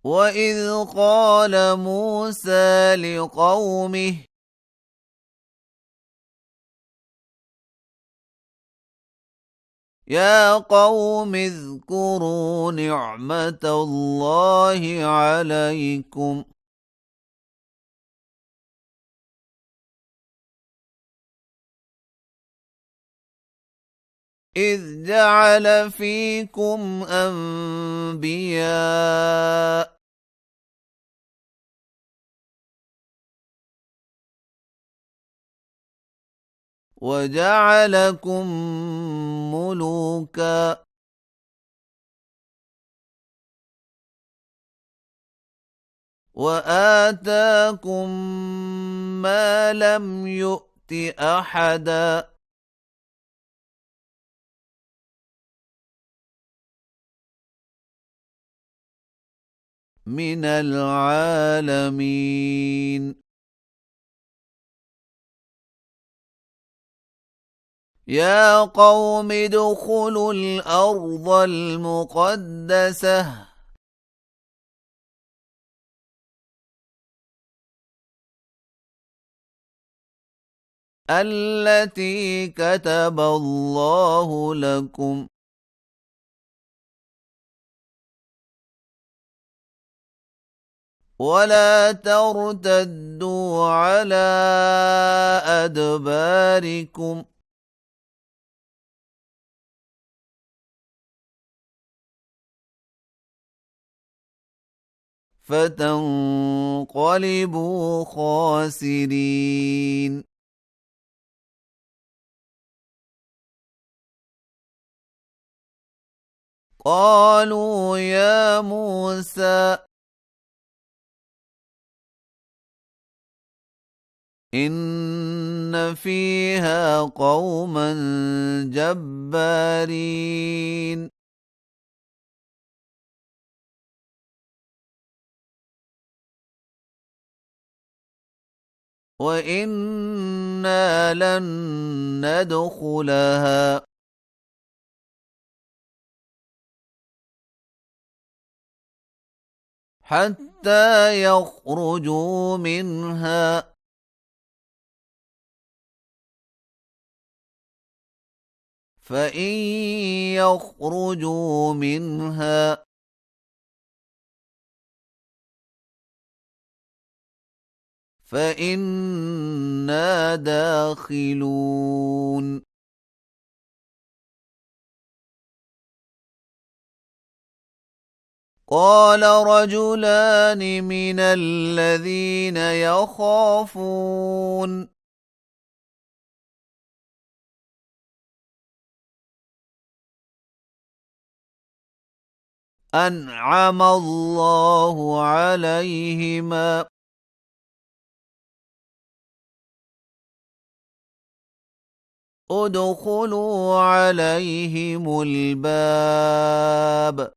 وإذ قال موسى لقومه يا قوم اذكروا نعمة الله عليكم إذ جعل فيكم أنبياء وجعلكم ملوكا وآتاكم ما لم يؤت أحدا من العالمين يا قوم ادخلوا الأرض المقدسة التي كتب الله لكم ولا ترتدوا على أدباركم فتنقلبوا خاسرين قالوا يا موسى إن فيها قوما جبارين وإنا لن ندخلها حتى يخرجوا منها فإن يخرجوا منها فإنا داخلون قال رجلان من الذين يخافون أنعم الله عليهما ادخلوا عليهم الباب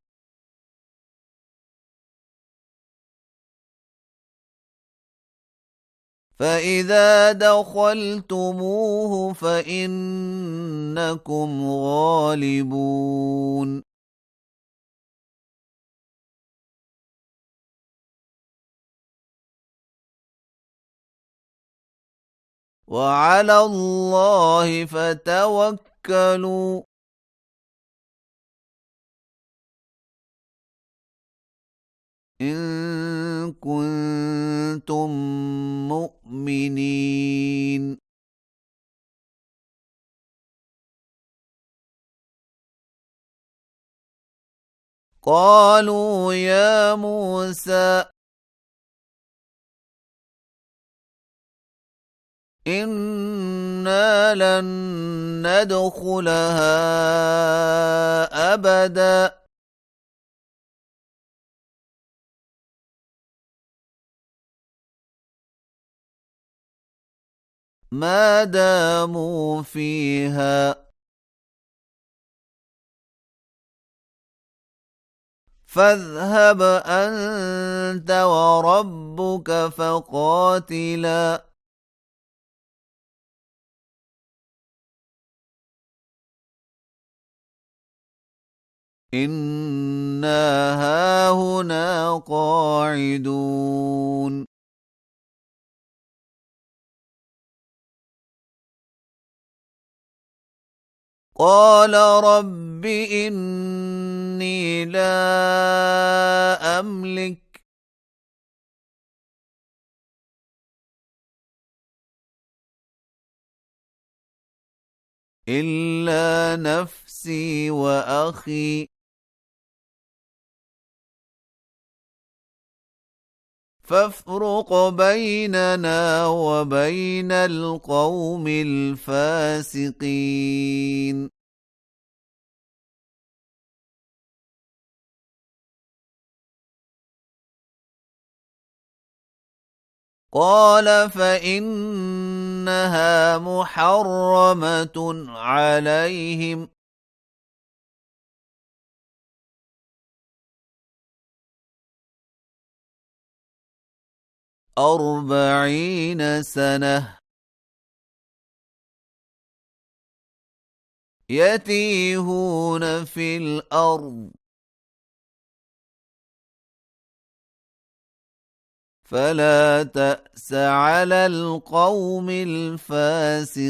فإذا دخلتموه فإنكم غالبون وعلى الله فتوكلوا إن كنتم مؤمنين قالوا يا موسى إنا لن ندخلها أبدا ما داموا فيها فاذهب أنت وربك فقاتلا إنا هاهنا قاعدون. قال رب إني لا أملك إلا نفسي وأخي فافرق بيننا وبين القوم الفاسقين. قال فإنها محرمة عليهم 40 سنة يتيهون في الأرض فلا تأس على القوم الفاسقين.